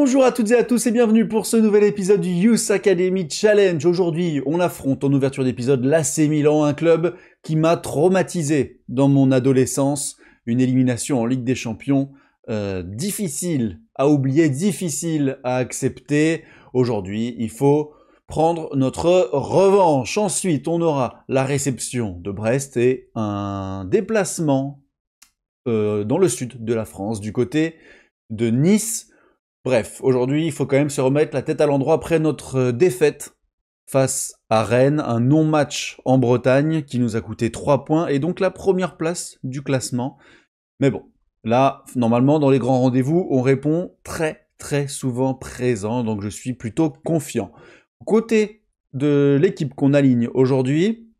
Bonjour à toutes et à tous et bienvenue pour ce nouvel épisode du Youth Academy Challenge. Aujourd'hui, on affronte en ouverture d'épisode l'AC Milan, un club qui m'a traumatisé dans mon adolescence. Une élimination en Ligue des Champions difficile à oublier, difficile à accepter. Aujourd'hui, il faut prendre notre revanche. Ensuite, on aura la réception de Brest et un déplacement dans le sud de la France, du côté de Nice. Bref, aujourd'hui, il faut quand même se remettre la tête à l'endroit après notre défaite face à Rennes, un non-match en Bretagne qui nous a coûté 3 points et donc la première place du classement. Mais bon, là, normalement, dans les grands rendez-vous, on répond très souvent présent, donc je suis plutôt confiant. Côté de l'équipe qu'on aligne aujourd'hui,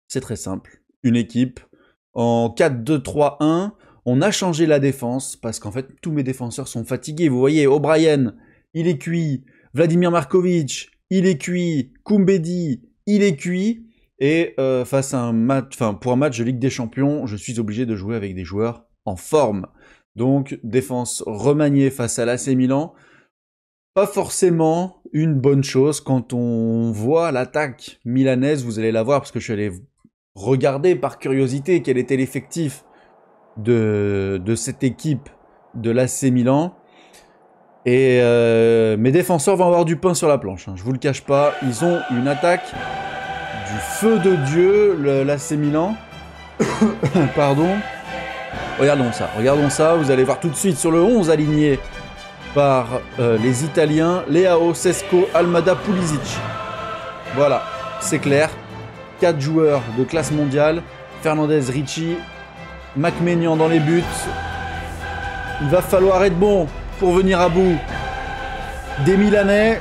c'est très simple. Une équipe en 4-2-3-1. On a changé la défense parce qu'en fait, tous mes défenseurs sont fatigués. Vous voyez, O'Brien, il est cuit. Vladimir Markovic, il est cuit. Koumbedi, il est cuit. Et face à un match, pour un match de Ligue des Champions, je suis obligé de jouer avec des joueurs en forme. Donc, défense remaniée face à l'AC Milan. Pas forcément une bonne chose quand on voit l'attaque milanaise. Vous allez la voir parce que je suis allé regarder par curiosité quel était l'effectif de cette équipe de l'AC Milan. Et mes défenseurs vont avoir du pain sur la planche, hein. Je vous le cache pas, ils ont une attaque du feu de Dieu, l'AC Milan. Pardon. Regardons ça, vous allez voir tout de suite sur le 11 aligné par les Italiens, Leao, Sesko, Almada, Pulisic. Voilà, c'est clair. 4 joueurs de classe mondiale, Fernandez, Ricci, McMaignan dans les buts. Il va falloir être bon pour venir à bout des Milanais.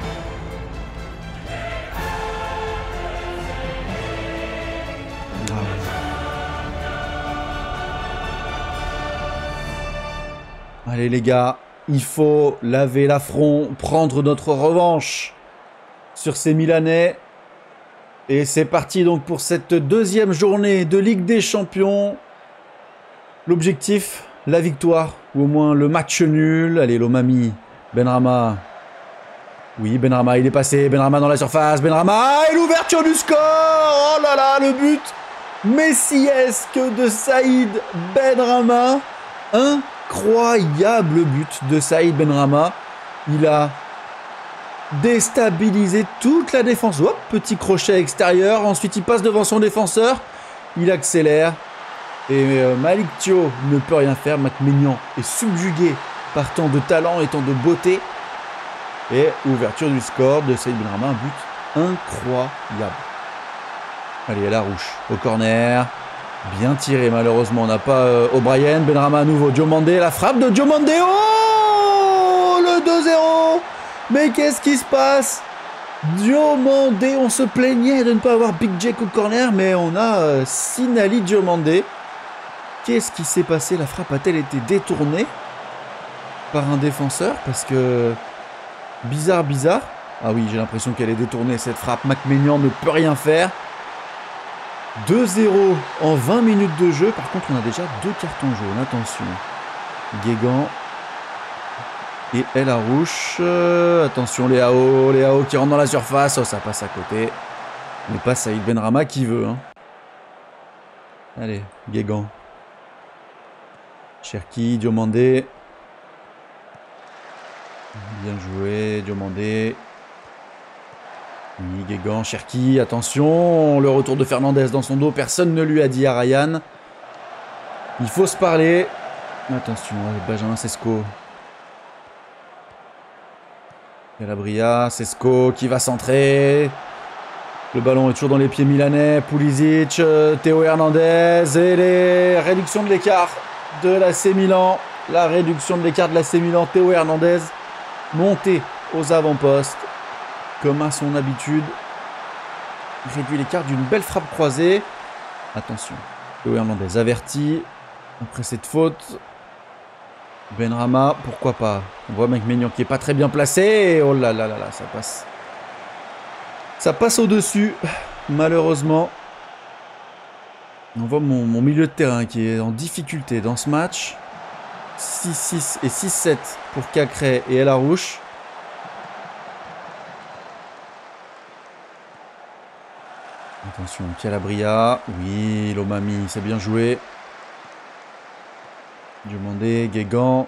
Allez les gars, il faut laver l'affront, prendre notre revanche sur ces Milanais. Et c'est parti donc pour cette deuxième journée de Ligue des Champions. L'objectif, la victoire, ou au moins le match nul. Allez, Lomami, Benrahma. Oui, Benrahma, il est passé. Benrahma dans la surface. Benrahma et l'ouverture du score. Oh là là, le but messiesque de Saïd Benrahma. Incroyable but de Saïd Benrahma. Il a déstabilisé toute la défense. Hop, petit crochet extérieur. Ensuite, il passe devant son défenseur. Il accélère. Et Malick Thiaw ne peut rien faire. McMaignan est subjugué par tant de talent et tant de beauté. Et ouverture du score de Saïd Benrahma, un but incroyable. Allez, à la rouge, au corner. Bien tiré, malheureusement. On n'a pas O'Brien. Benrahma à nouveau. Diomandé, la frappe de Diomandé. Oh, le 2-0. Mais qu'est-ce qui se passe? Diomandé, on se plaignait de ne pas avoir Big Jack au corner, mais on a Sinali Diomandé. Qu'est-ce qui s'est passé? La frappe a-t-elle été détournée par un défenseur? Parce que... Bizarre. Ah oui, j'ai l'impression qu'elle est détournée, cette frappe. McMaignan ne peut rien faire. 2-0 en 20 minutes de jeu. Par contre, on a déjà 2 cartons jaunes. Attention. Guégan et El Harouche. Attention, Leao qui rentre dans la surface. Oh, ça passe à côté. Mais pas Saïd Benrahma qui veut, hein. Allez, Guégan. Cherki, Diomandé. Bien joué, Diomandé. Oui, Guégan, Cherki, attention. Le retour de Fernandez dans son dos. Personne ne lui a dit à Ryan. Il faut se parler. Attention, Benjamin Sesko. Calabria, Sesko qui va centrer. Le ballon est toujours dans les pieds milanais. Pulisic, Théo Hernandez et les réductions de l'écart de l'AC Milan. La réduction de l'écart de l'AC Milan. Théo Hernandez monté aux avant-postes comme à son habitude. Réduit l'écart d'une belle frappe croisée. Attention. Théo Hernandez averti après cette faute. Benrahma, pourquoi pas. On voit McMaignan qui est pas très bien placé. Oh là là là là, ça passe. Ça passe au-dessus, malheureusement. On voit mon milieu de terrain qui est en difficulté dans ce match. 6-6 et 6-7 pour Cacré et El Arouche. Attention, Calabria. Oui, Lomami, c'est bien joué. Diomandé, Guégan.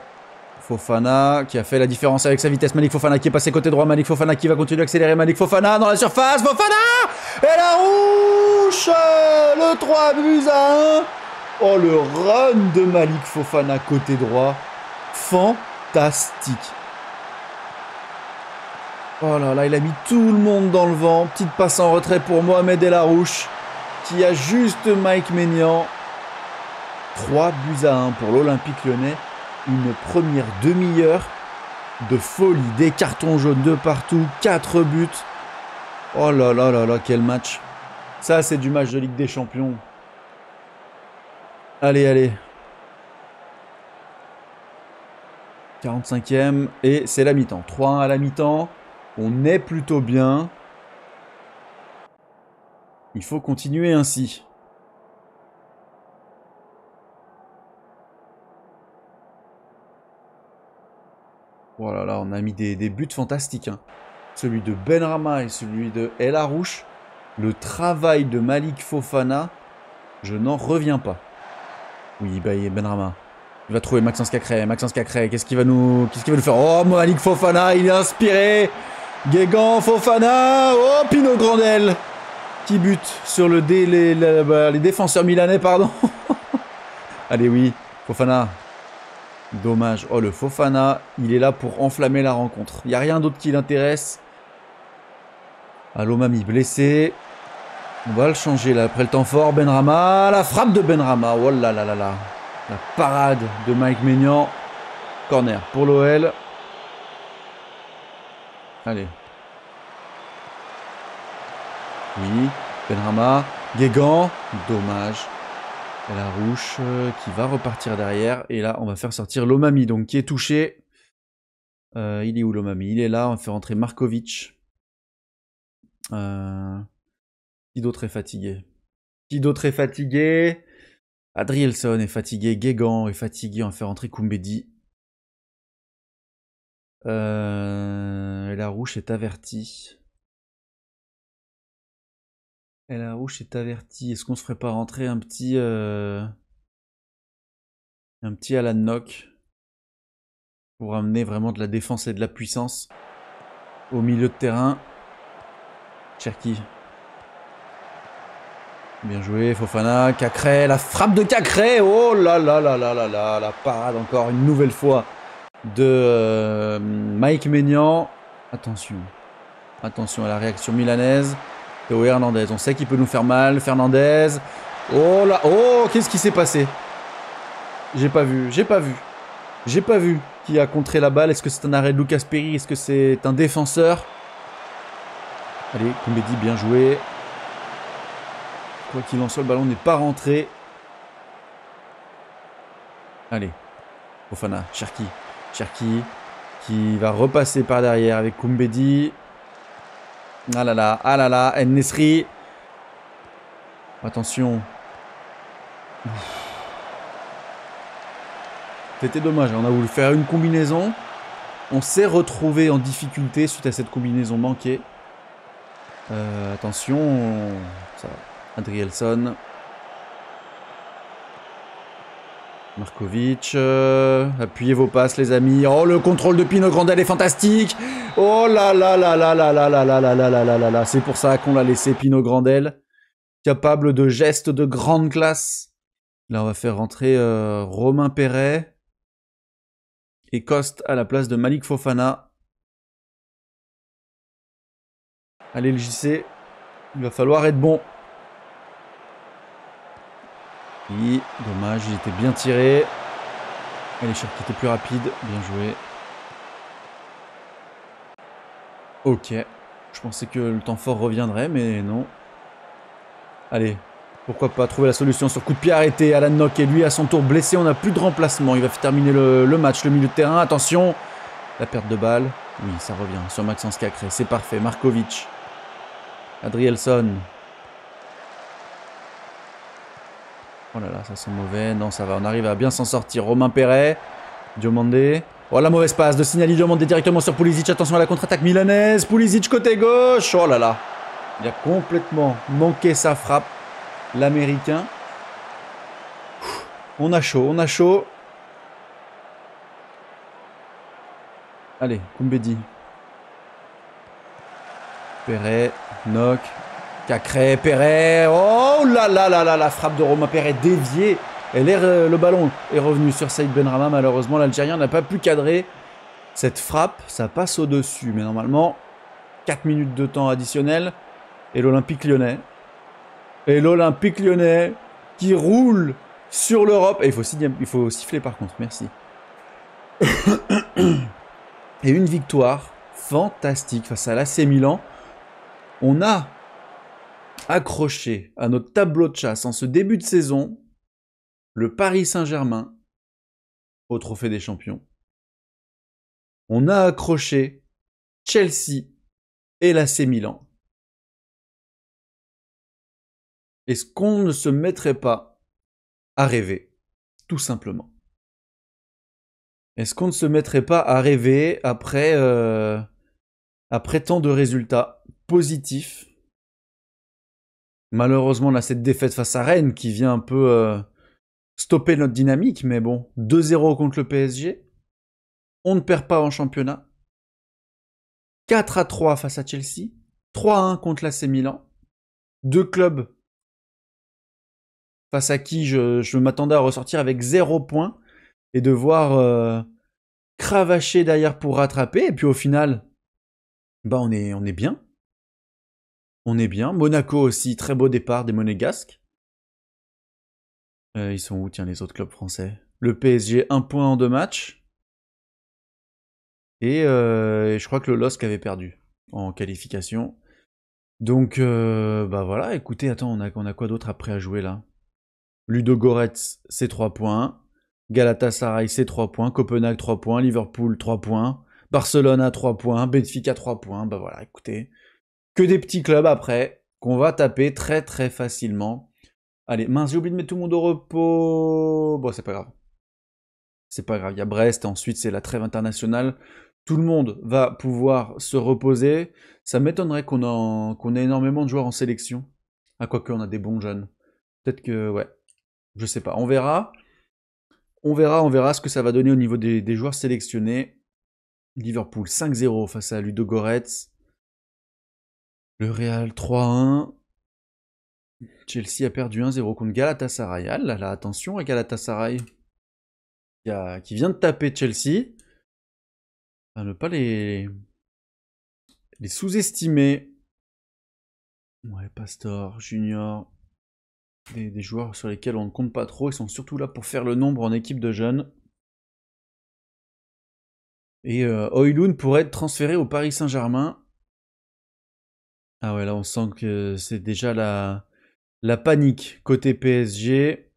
Fofana qui a fait la différence avec sa vitesse. Malik Fofana qui est passé côté droit. Malik Fofana qui va continuer d'accélérer. Malik Fofana dans la surface. Fofana et la rouge. Le 3 buts à 1. Oh, le run de Malik Fofana côté droit. Fantastique. Oh là là, il a mis tout le monde dans le vent. Petite passe en retrait pour Mohamed El Arouche qui a juste Mike Maignan. 3 buts à 1 pour l'Olympique Lyonnais. Une première demi-heure de folie. Des cartons jaunes de partout. 4 buts. Oh là là là là, quel match. Ça, c'est du match de Ligue des Champions. Allez, allez. 45e. Et c'est la mi-temps. 3-1 à la mi-temps. On est plutôt bien. Il faut continuer ainsi. Voilà, là, on a mis des buts fantastiques. Hein. Celui de Benrahma et celui de El Arouche. Le travail de Malik Fofana, je n'en reviens pas. Oui, bah, Benrahma. Il va trouver Maxence Cacré. Maxence Cacré, qu'est-ce qu'il va nous faire? Oh, Malik Fofana, il est inspiré. Guégan, Fofana. Oh, Pino Grandel qui bute sur les défenseurs milanais, pardon. Allez, oui, Fofana. Dommage. Oh, le Fofana, il est là pour enflammer la rencontre. Il n'y a rien d'autre qui l'intéresse. Lomami blessé. On va le changer là après le temps fort. Benrahma, la frappe de Benrahma. Oh là là là là. La parade de Mike Maignan. Corner pour l'OL. Allez. Oui, Benrahma. Guégan. Dommage. El Arouche qui va repartir derrière. Et là, on va faire sortir Lomami, donc qui est touché. Il est où Lomami? Il est là. On va faire rentrer Markovic. Qui d'autre est fatigué? Qui d'autre est fatigué? Adrielson est fatigué. Guégan est fatigué. On va faire rentrer Koumbedi. El Arouche est averti. El Arouche est averti. Est-ce qu'on se ferait pas rentrer un petit Alan Nock pour amener vraiment de la défense et de la puissance au milieu de terrain? Cherki. Bien joué, Fofana, Cacré, la frappe de Cacré. Oh là là là là là là, la parade encore une nouvelle fois de Mike Maignan. Attention. Attention à la réaction milanaise. Théo Hernandez, on sait qu'il peut nous faire mal. Fernandez. Oh là, oh, qu'est-ce qui s'est passé? J'ai pas vu, j'ai pas vu. J'ai pas vu qui a contré la balle. Est-ce que c'est un arrêt de Lucas Perry? Est-ce que c'est un défenseur? Allez, Koumbedi, bien joué. Quoi qu'il en soit, le ballon n'est pas rentré. Allez, Fofana, Cherki. Cherki qui va repasser par derrière avec Koumbedi. Ah là là, En-Nesyri. Attention. C'était dommage, on a voulu faire une combinaison. On s'est retrouvé en difficulté suite à cette combinaison manquée. Attention. Ça va. Adrielson. Markovic. Appuyez vos passes, les amis. Oh, le contrôle de Pino Grandel est fantastique. Oh là là là là là là là là là là là là là là. C'est pour ça qu'on l'a laissé, Pino Grandel. Capable de gestes de grande classe. Là, on va faire rentrer Romain Perret. Et Coste à la place de Malik Fofana. Allez, le JC. Il va falloir être bon. Oui, dommage, il était bien tiré. Allez, Cherki était plus rapide. Bien joué. Ok. Je pensais que le temps fort reviendrait, mais non. Allez, pourquoi pas trouver la solution sur coup de pied arrêté. Alan Nock est lui à son tour blessé. On n'a plus de remplacement. Il va terminer le match, le milieu de terrain. Attention, la perte de balle. Oui, ça revient sur Maxence Cacré. C'est parfait. Markovic. Adrielson. Oh là là, ça sent mauvais. Non, ça va. On arrive à bien s'en sortir. Romain Perret. Diomandé. Oh la mauvaise passe de Signali Diomandé directement sur Pulisic. Attention à la contre-attaque milanaise. Pulisic côté gauche. Oh là là. Il a complètement manqué sa frappe. L'Américain. On a chaud, on a chaud. Allez, Koumbedi. Perret, Nock, Cacré, Perret. Oh là là là là, la frappe de Romain Perret déviée. Le ballon est revenu sur Saïd Benrahma. Malheureusement, l'Algérien n'a pas pu cadrer cette frappe. Ça passe au-dessus. Mais normalement, 4 minutes de temps additionnel. Et l'Olympique Lyonnais. Et l'Olympique Lyonnais qui roule sur l'Europe. Et il faut siffler par contre. Merci. Et une victoire fantastique face à l'AC Milan. On a accroché à notre tableau de chasse en ce début de saison le Paris Saint-Germain au Trophée des Champions. On a accroché Chelsea et l'AC Milan. Est-ce qu'on ne se mettrait pas à rêver, tout simplement? Est-ce qu'on ne se mettrait pas à rêver après tant de résultats positifs? Malheureusement, là, cette défaite face à Rennes qui vient un peu stopper notre dynamique, mais bon, 2-0 contre le PSG. On ne perd pas en championnat. 4-3 face à Chelsea. 3-1 contre l'AC Milan. Deux clubs face à qui je m'attendais à ressortir avec 0 points et devoir cravacher derrière pour rattraper. Et puis au final, bah on est bien. On est bien. Monaco aussi, très beau départ des Monégasques. Ils sont où, tiens, les autres clubs français? Le PSG, 1 point en 2 matchs. Et je crois que le LOSC avait perdu en qualification. Donc, bah voilà, écoutez, attends, on a quoi d'autre après à jouer là? Ludogorets, c'est 3 points. Galatasaray, c'est 3 points. Copenhague, 3 points. Liverpool, 3 points. Barcelone à 3 points. Benfica, 3 points. Bah voilà, écoutez. Que des petits clubs après, qu'on va taper très très facilement. Allez, mince, j'ai oublié de mettre tout le monde au repos. Bon, c'est pas grave. C'est pas grave, il y a Brest, et ensuite c'est la trêve internationale. Tout le monde va pouvoir se reposer. Ça m'étonnerait qu'on ait énormément de joueurs en sélection. Ah, quoique, on a des bons jeunes. Peut-être que, ouais, je sais pas. On verra. On verra ce que ça va donner au niveau des joueurs sélectionnés. Liverpool 5-0 face à Ludogorets. Le Real 3-1. Chelsea a perdu 1-0 contre Galatasaray. Ah là là, attention à Galatasaray. Qui vient de taper Chelsea. À ne pas les sous-estimer. Ouais, Pastor, Junior. Des joueurs sur lesquels on ne compte pas trop. Ils sont surtout là pour faire le nombre en équipe de jeunes. Et Højlund pourrait être transféré au Paris Saint-Germain. Ah ouais, là on sent que c'est déjà la panique côté PSG.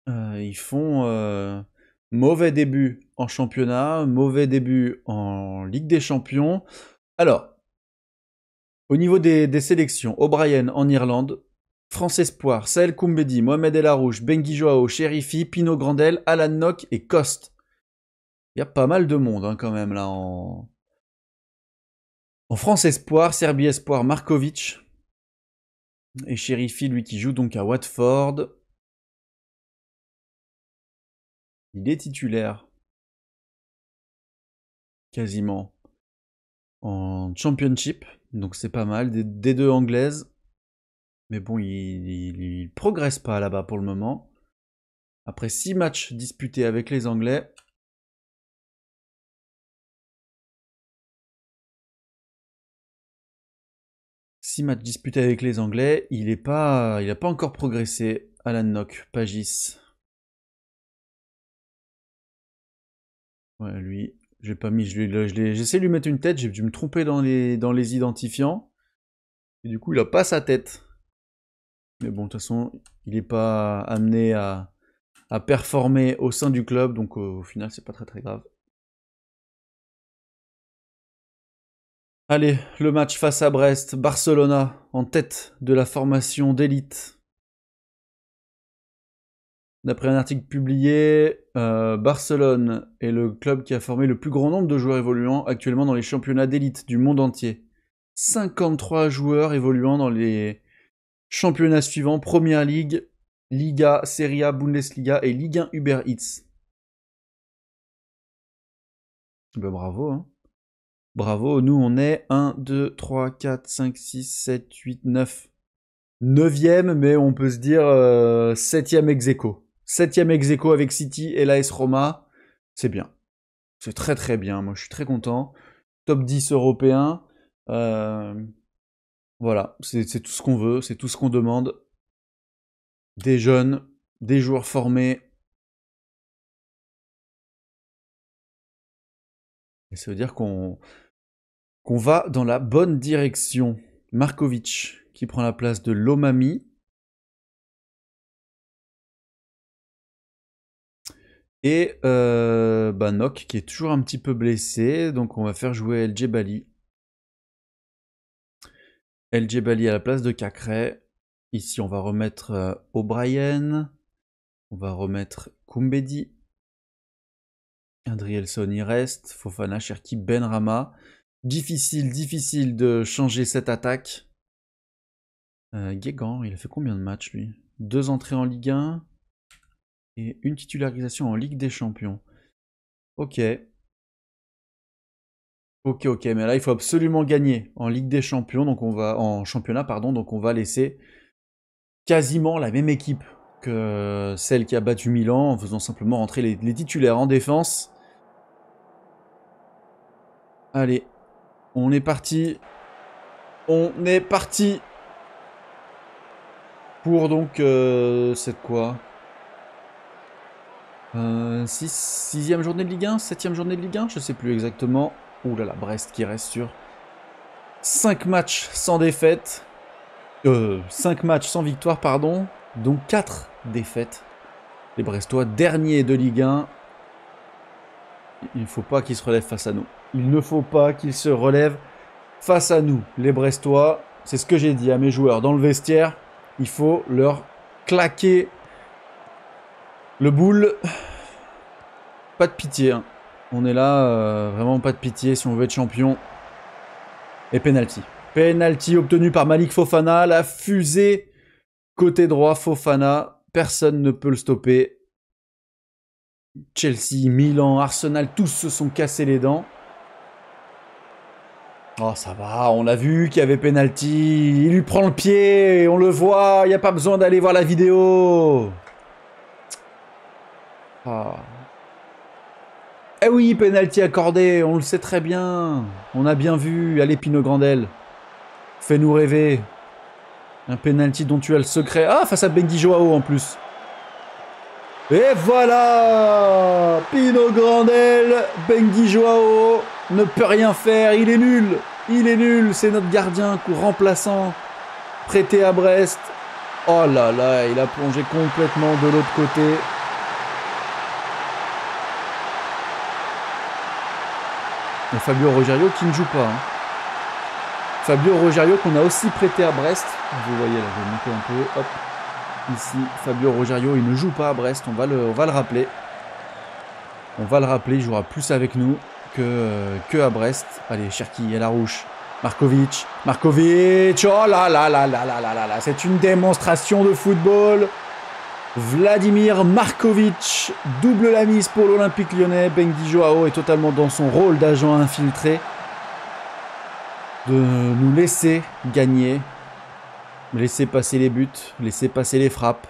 Ils font mauvais début en championnat, mauvais début en Ligue des Champions. Alors, au niveau des sélections, O'Brien en Irlande, France Espoir, Saël Koumbedi, Mohamed El Arouche, Benguy Joao, Cherifi, Pino Grandel, Alan Nock et Kost. Il y a pas mal de monde hein, quand même là en France Espoir, Serbie Espoir, Markovic. Et Cherifi, lui qui joue donc à Watford. Il est titulaire quasiment en Championship, donc c'est pas mal, des deux anglaises. Mais bon, il progresse pas là-bas pour le moment. Après 6 matchs disputés avec les Anglais. Il n'a pas encore progressé. Alan Nock, Pagis. Ouais, lui, j'ai pas mis, j'essaie de lui mettre une tête, j'ai dû me tromper dans les identifiants. Et du coup, il a pas sa tête. Mais bon, de toute façon, il n'est pas amené à performer au sein du club, donc au final, c'est pas très très grave. Allez, le match face à Brest, Barcelona en tête de la formation d'élite. D'après un article publié, Barcelone est le club qui a formé le plus grand nombre de joueurs évoluant actuellement dans les championnats d'élite du monde entier. 53 joueurs évoluant dans les championnats suivants, Première Ligue, Liga, Serie A, Bundesliga et Ligue 1 Uber Eats. Ben bravo, hein. Bravo, nous on est 1, 2, 3, 4, 5, 6, 7, 8, 9. 9e, mais on peut se dire 7e ex aequo. 7e ex aequo avec City et l'AS Roma. C'est bien. C'est très très bien. Moi je suis très content. Top 10 européen. Voilà, c'est tout ce qu'on veut, c'est tout ce qu'on demande. Des jeunes, des joueurs formés. Et ça veut dire qu'on va dans la bonne direction. Markovic qui prend la place de Lomami. Et Nock qui est toujours un petit peu blessé. Donc on va faire jouer El Djebali. El Djebali à la place de Cacré. Ici on va remettre O'Brien. On va remettre Koumbedi. Adrielson y reste. Fofana, Cherki, Benrahma. Difficile de changer cette attaque. Guégan, il a fait combien de matchs lui? 2 entrées en Ligue 1 et une titularisation en Ligue des Champions. Ok, mais là il faut absolument gagner en Ligue des Champions, donc on va en championnat pardon, donc on va laisser quasiment la même équipe que celle qui a battu Milan en faisant simplement rentrer les titulaires en défense. Allez, on est parti. Pour donc, c'est quoi 6e journée de Ligue 1, 7e journée de Ligue 1, je sais plus exactement. Ouh là là, Brest qui reste sur 5 matchs sans défaite. 5 matchs sans victoire, pardon. Donc 4 défaites. Les Brestois, derniers de Ligue 1. Il ne faut pas qu'ils se relèvent face à nous. Il ne faut pas qu'ils se relèvent face à nous. Les Brestois, c'est ce que j'ai dit à mes joueurs dans le vestiaire. Il faut leur claquer le boule. Pas de pitié. Hein. On est là, vraiment pas de pitié si on veut être champion. Et penalty. Penalty obtenu par Malik Fofana. La fusée côté droit Fofana. Personne ne peut le stopper. Chelsea, Milan, Arsenal, tous se sont cassés les dents. Oh, ça va, on l'a vu qu'il y avait penalty. Il lui prend le pied, on le voit, il n'y a pas besoin d'aller voir la vidéo. Ah. Eh oui, penalty accordé, on le sait très bien. On a bien vu, allez Pino Grandel. Fais-nous rêver. Un penalty dont tu as le secret. Ah, face à Benguy Joao en plus. Et voilà, Pino Grandel, Benguy Joao ne peut rien faire, il est nul, c'est notre gardien remplaçant, prêté à Brest. Oh là là, il a plongé complètement de l'autre côté. Et Fabio Rogerio qui ne joue pas. Hein. Fabio Rogerio qu'on a aussi prêté à Brest. Vous voyez là, je vais monter un peu, hop. Ici, Fabio Rogerio, il ne joue pas à Brest, on va le rappeler. On va le rappeler, il jouera plus avec nous que à Brest. Allez, Cherki, Elarouche, Markovic, oh là là là là là là là là, c'est une démonstration de football. Vladimir Markovic, double la mise pour l'Olympique Lyonnais. Benguy Joao est totalement dans son rôle d'agent infiltré. De nous laisser gagner. Laisser passer les buts, laisser passer les frappes.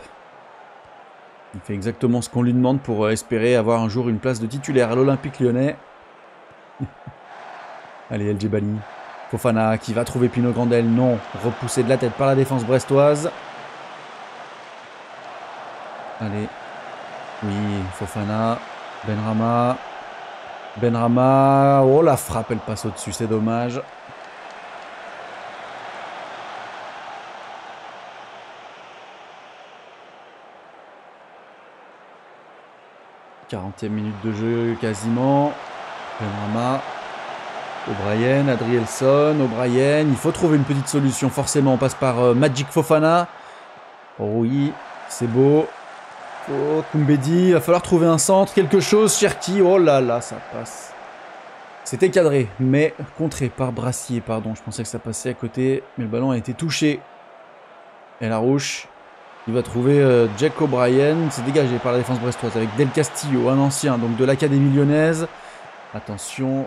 Il fait exactement ce qu'on lui demande pour espérer avoir un jour une place de titulaire à l'Olympique Lyonnais. Allez, El Djebali. Fofana qui va trouver Pino Grandel. Non, repoussé de la tête par la défense brestoise. Allez. Oui, Fofana. Benrahma. Oh, la frappe, elle passe au-dessus, c'est dommage. « 40e minute de jeu quasiment. Benrahma. O'Brien, Adrielson, O'Brien. Il faut trouver une petite solution. Forcément, on passe par Magic Fofana. Oh oui, c'est beau. Oh, Koumbedi, il va falloir trouver un centre, quelque chose. Cherki, oh là là, ça passe. C'était cadré, mais contré par Brassier, pardon. Je pensais que ça passait à côté, mais le ballon a été touché. Et Larouche, il va trouver Jack O'Brien. C'est dégagé par la défense brestoise avec Del Castillo, un ancien, donc de l'Académie lyonnaise. Attention.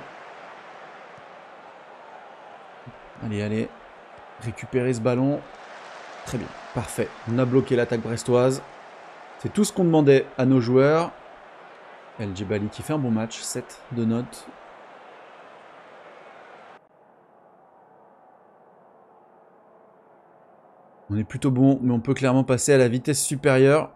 Allez, allez. Récupérer ce ballon. Très bien, parfait. On a bloqué l'attaque brestoise. C'est tout ce qu'on demandait à nos joueurs. El Djebali qui fait un bon match, 7 de notes. On est plutôt bon, mais on peut clairement passer à la vitesse supérieure.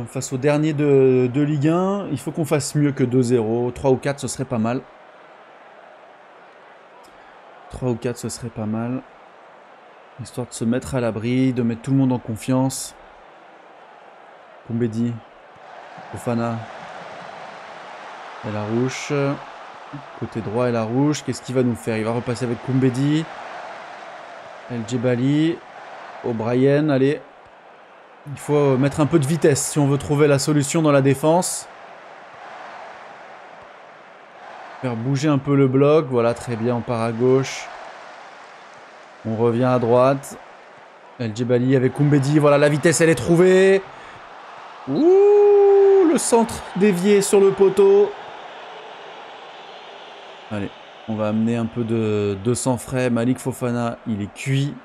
Face au dernier de Ligue 1, il faut qu'on fasse mieux que 2-0. 3 ou 4, ce serait pas mal. 3 ou 4, ce serait pas mal. Histoire de se mettre à l'abri, de mettre tout le monde en confiance. Koumbedi, Fofana, El Arouche. Côté droit, El Arouche. Qu'est-ce qu'il va nous faire? Il va repasser avec Koumbedi. El Djebali. O'Brien, allez. Il faut mettre un peu de vitesse si on veut trouver la solution dans la défense. Faire bouger un peu le bloc. Voilà, très bien, on part à gauche. On revient à droite. El Djebali avec Koumbedi. Voilà, la vitesse, elle est trouvée. Ouh, le centre dévié sur le poteau. Allez, on va amener un peu de sang frais. Malik Fofana, il est cuit.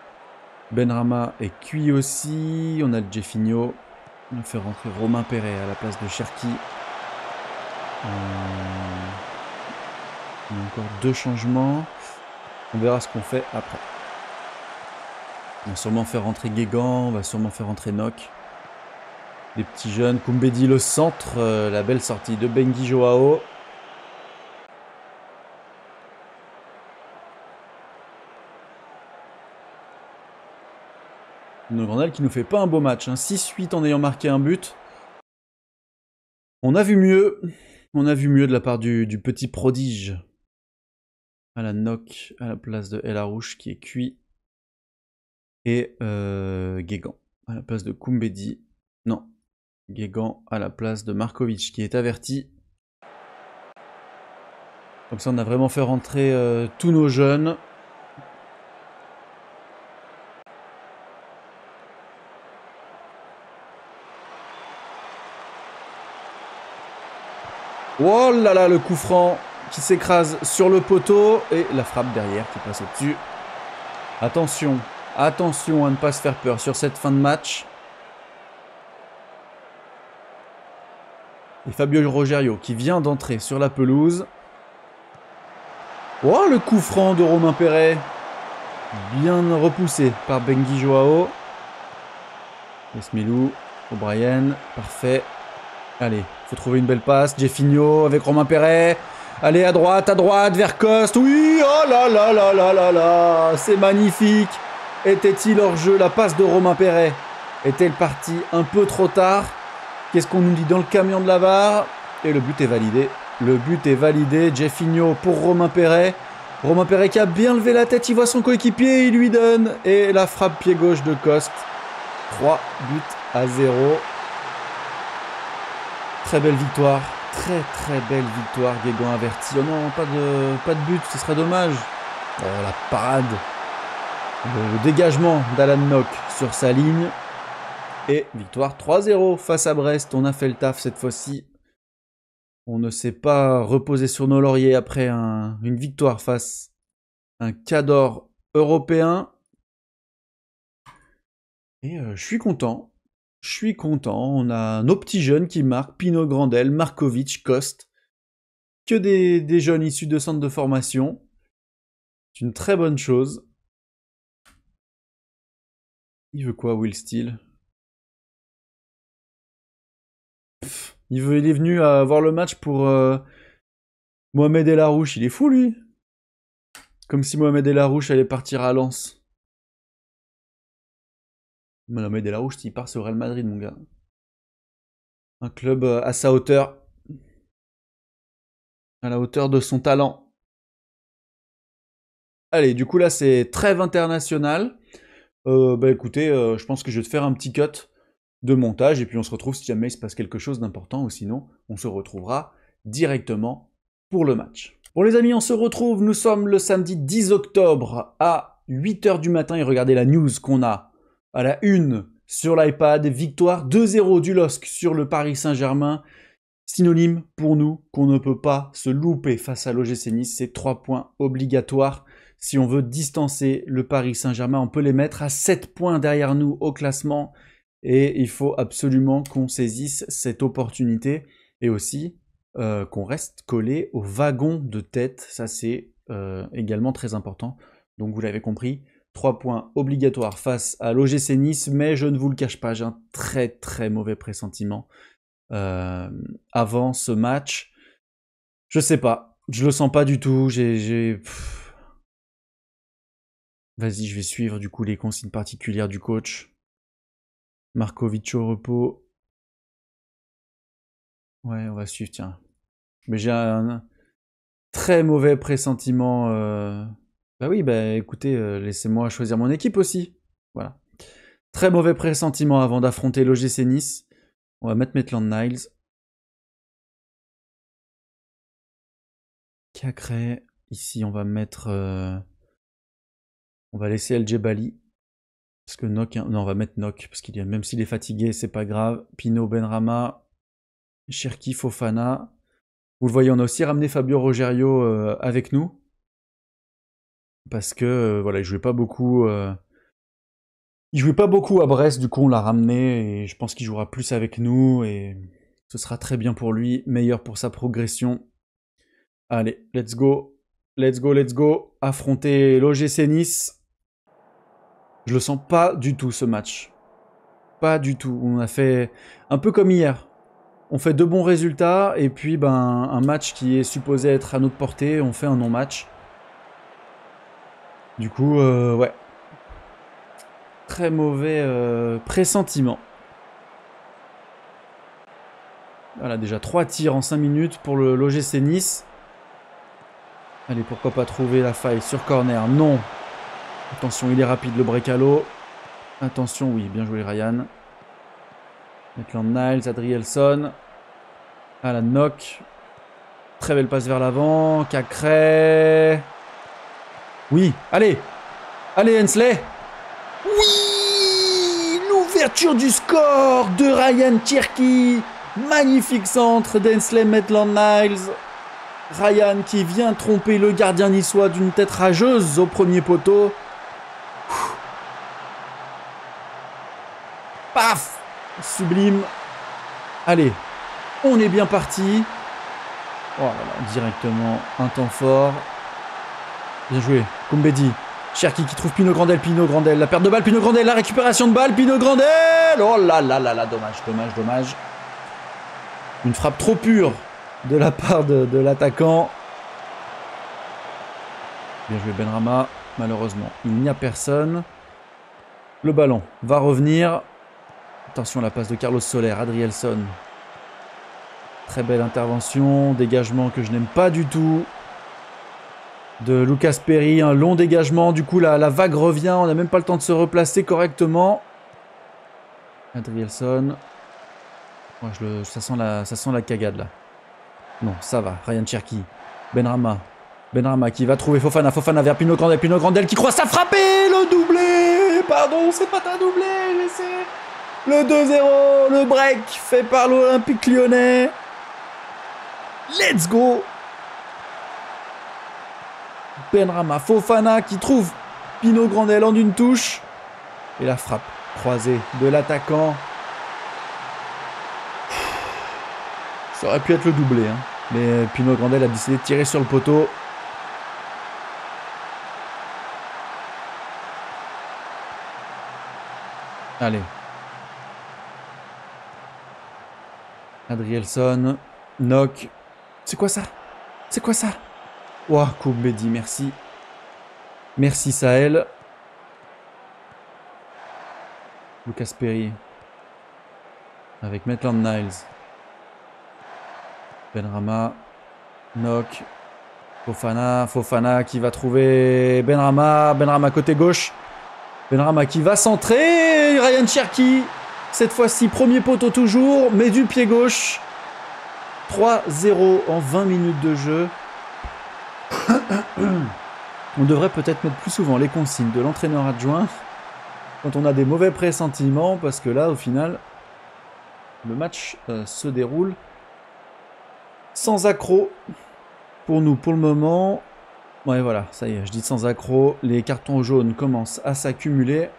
Benrahma est cuit aussi. On a le Jefinho. On fait rentrer Romain Perret à la place de Cherki. On a encore 2 changements. On verra ce qu'on fait après. On va sûrement faire rentrer Guégan. On va sûrement faire rentrer Nock. Des petits jeunes. Koumbedi le centre. La belle sortie de Bengi Joao. Grandal qui nous fait pas un beau match. Hein. 6-8 en ayant marqué un but. On a vu mieux. On a vu mieux de la part du petit prodige. À la Nock, à la place de El Arouche qui est cuit. Et Guégan à la place de Koumbedi. Non. Guégan à la place de Markovic qui est averti. Comme ça on a vraiment fait rentrer tous nos jeunes. Oh là là, le coup franc qui s'écrase sur le poteau et la frappe derrière qui passe au-dessus. Attention, attention à ne pas se faire peur sur cette fin de match. Et Fabio Rogerio qui vient d'entrer sur la pelouse. Oh, le coup franc de Romain Perret. Bien repoussé par Bengi Joao. Esmilou, O'Brien, parfait. Allez, faut trouver une belle passe. Jefinho avec Romain Perret. Allez, à droite, vers Coste. Oui, oh là là là là là là. C'est magnifique. Était-il hors jeu? La passe de Romain Perret est-elle partie un peu trop tard? Qu'est-ce qu'on nous dit dans le camion de la VAR? Et le but est validé. Le but est validé. Jefinho pour Romain Perret. Romain Perret qui a bien levé la tête. Il voit son coéquipier. Il lui donne. Et la frappe pied gauche de Coste. 3-0. Très belle victoire. Très belle victoire. Guégan averti. Oh non, pas de but. Ce serait dommage. Oh, la parade. Le dégagement d'Alan Nock sur sa ligne. Et victoire 3-0 face à Brest. On a fait le taf cette fois-ci. On ne s'est pas reposé sur nos lauriers après une victoire face à un cador européen. Et je suis content. Je suis content. On a nos petits jeunes qui marquent. Pino Grandel, Markovic, Coste. Que des jeunes issus de centres de formation. C'est une très bonne chose. Il veut quoi, Will Steele? Il est venu à voir le match pour Mohamed El Arouche. Il est fou, lui. Comme si Mohamed El Arouche allait partir à Lens. Mohamed El Arouche, il part sur Real Madrid, mon gars. Un club à sa hauteur. À la hauteur de son talent. Allez, du coup, là, c'est trêve internationale. Bah écoutez, je pense que je vais te faire un petit cut de montage et puis on se retrouve si jamais il se passe quelque chose d'important ou sinon on se retrouvera directement pour le match. Bon les amis, on se retrouve, nous sommes le samedi 10 octobre à 8 h du matin et regardez la news qu'on a à la une sur l'iPad, victoire 2-0 du LOSC sur le Paris Saint-Germain, synonyme pour nous qu'on ne peut pas se louper face à l'OGC Nice, c'est 3 points obligatoires. Si on veut distancer le Paris Saint-Germain, on peut les mettre à 7 points derrière nous au classement et il faut absolument qu'on saisisse cette opportunité et aussi qu'on reste collé au wagon de tête, ça c'est également très important. Donc vous l'avez compris, 3 points obligatoires face à l'OGC Nice, mais je ne vous le cache pas, j'ai un très très mauvais pressentiment avant ce match. Je sais pas, je le sens pas du tout, Vas-y, je vais suivre du coup les consignes particulières du coach. Markovic au repos. Ouais, on va suivre, tiens. Mais j'ai un très mauvais pressentiment. Bah oui, bah écoutez, laissez-moi choisir mon équipe aussi. Voilà. Très mauvais pressentiment avant d'affronter l'OGC Nice. On va mettre Maitland-Niles. Cacré. Ici, on va mettre... On va laisser El Djebali. Parce que Nock... Non, on va mettre Nock. Parce qu'il y a... Même s'il est fatigué, c'est pas grave. Pino, Benrahma. Cherki, Fofana. Vous le voyez, on a aussi ramené Fabio Rogerio avec nous. Parce que, voilà, il jouait pas beaucoup... Il jouait pas beaucoup à Brest, du coup on l'a ramené. Et je pense qu'il jouera plus avec nous. Et ce sera très bien pour lui. Meilleur pour sa progression. Allez, let's go. Let's go, let's go. Affronter l'OGC Nice. Je le sens pas du tout ce match. Pas du tout. On a fait un peu comme hier. On fait 2 bons résultats et puis ben, un match qui est supposé être à notre portée, on fait un non-match. Du coup, ouais. Très mauvais pressentiment. Voilà, déjà 3 tirs en 5 minutes pour le l'OGC Nice. Allez, pourquoi pas trouver la faille sur corner? Non. Attention, il est rapide le break à l'eau. Attention, oui, bien joué Ryan. Maitland-Niles, Adrielson. Alan Nock. Très belle passe vers l'avant. Cacré. Oui, allez. Allez, Hensley. Oui, l'ouverture du score de Ryan Cherki. Magnifique centre d'Hensley Maitland-Niles. Ryan qui vient tromper le gardien niçois d'une tête rageuse au premier poteau. Paf! Sublime. Allez, on est bien parti. Oh là là, directement un temps fort. Bien joué, Koumbedi. Cherki qui trouve Pino Grandel, la perte de balle, Pino Grandel, la récupération de balle, Pino Grandel. Oh là là là là, dommage, dommage, dommage. Une frappe trop pure de la part de l'attaquant. Bien joué Benrahma, malheureusement, il n'y a personne. Le ballon va revenir. Attention, la passe de Carlos Soler, Adrielson. Très belle intervention, dégagement que je n'aime pas du tout. De Lucas Perry, un long dégagement, du coup la vague revient, on n'a même pas le temps de se replacer correctement. Adrielson. Oh, ça sent la cagade là. Non, ça va, Ryan Cherki. Benrahma. Benrahma qui va trouver Fofana. Fofana vers Pino Grandel. Pino Grandel qui croise à frapper. Le doublé. Pardon, c'est pas un doublé. Laissez. Le 2-0. Le break fait par l'Olympique Lyonnais. Let's go. Benrahma. Fofana qui trouve Pino Grandel en une touche. Et la frappe croisée de l'attaquant. Ça aurait pu être le doublé, hein. Mais Pino Grandel a décidé de tirer sur le poteau. Allez. Adrielson. Nock. C'est quoi ça? C'est quoi ça? Ouah, Koumbedi, merci. Merci Sahel. Lucas Perry. Avec Maitland-Niles. Benrahma. Nock. Fofana. Fofana qui va trouver Benrahma. Benrahma côté gauche. Benrahma qui va centrer. Ryan Cherki, cette fois-ci, premier poteau toujours, mais du pied gauche. 3-0 en 20 minutes de jeu. On devrait peut-être mettre plus souvent les consignes de l'entraîneur adjoint quand on a des mauvais pressentiments, parce que là, au final, le match se déroule sans accroc pour nous, pour le moment. Ouais, voilà, ça y est, je dis sans accroc. Les cartons jaunes commencent à s'accumuler.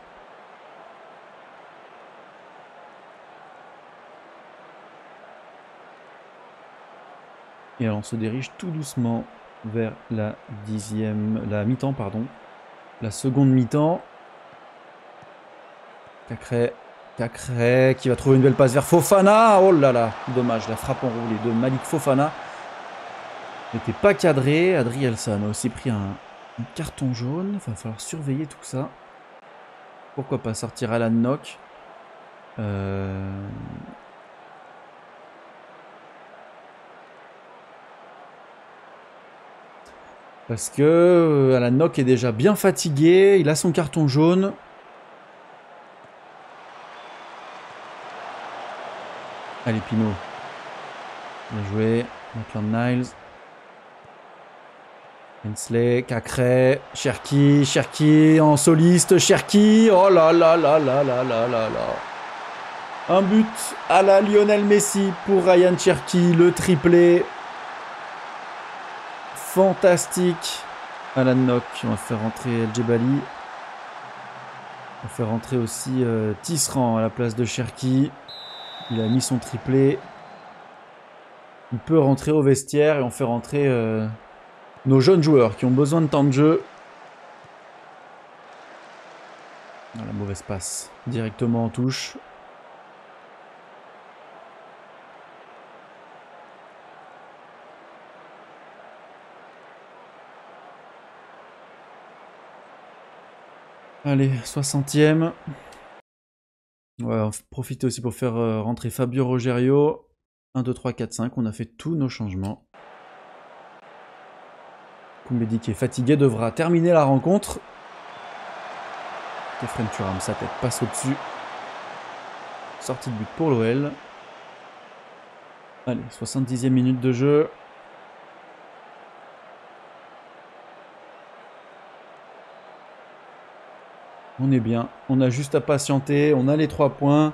Et alors, on se dirige tout doucement vers la mi-temps, pardon. La seconde mi-temps. Cacré qui va trouver une belle passe vers Fofana. Oh là là, dommage, la frappe enroulée de Malik Fofana n'était pas cadrée. Adrielson a aussi pris un carton jaune. Il va falloir surveiller tout ça. Pourquoi pas sortir Alan Nock. Parce que Alan Nock est déjà bien fatigué. Il a son carton jaune. Allez, Pinot. Bien joué. Maitland Niles. Hensley, Cacré, Cherki en soliste, Cherki. Oh là là là là là là là là. Un but à la Lionel Messi pour Ryan Cherki, le triplé. Fantastique. Alan Nock, on va faire rentrer El Djebali. On va faire rentrer aussi Tisserand à la place de Cherki. Il a mis son triplé. Il peut rentrer au vestiaire et on fait rentrer nos jeunes joueurs qui ont besoin de temps de jeu. La mauvaise passe directement en touche. Allez, 60e. Ouais, on va profiter aussi pour faire rentrer Fabio Rogerio. 1, 2, 3, 4, 5. On a fait tous nos changements. Koumbedi qui est fatigué devra terminer la rencontre. Kefren Turam, sa tête passe au-dessus. Sortie de but pour l'OL. Allez, 70e minute de jeu. On est bien, on a juste à patienter, on a les 3 points.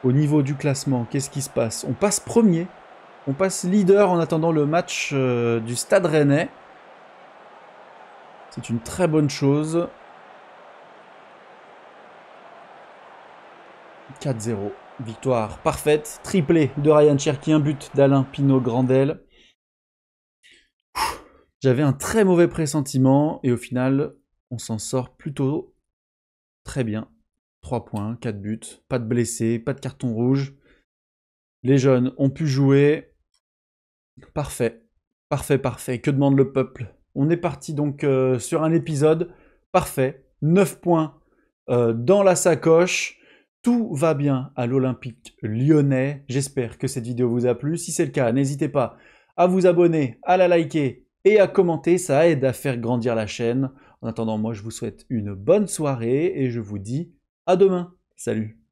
Au niveau du classement, qu'est-ce qui se passe? On passe premier, on passe leader en attendant le match du Stade Rennais. C'est une très bonne chose. 4-0, victoire parfaite, triplé de Ryan Cherki, un but d'Alain Pinot-Grandel. J'avais un très mauvais pressentiment et au final, on s'en sort plutôt très bien. 3 points, 4 buts, pas de blessés, pas de carton rouge. Les jeunes ont pu jouer. Parfait, parfait, parfait. Que demande le peuple? On est parti donc sur un épisode parfait. 9 points dans la sacoche. Tout va bien à l'Olympique lyonnais. J'espère que cette vidéo vous a plu. Si c'est le cas, n'hésitez pas à vous abonner, à la liker et à commenter. Ça aide à faire grandir la chaîne. En attendant, moi, je vous souhaite une bonne soirée et je vous dis à demain. Salut!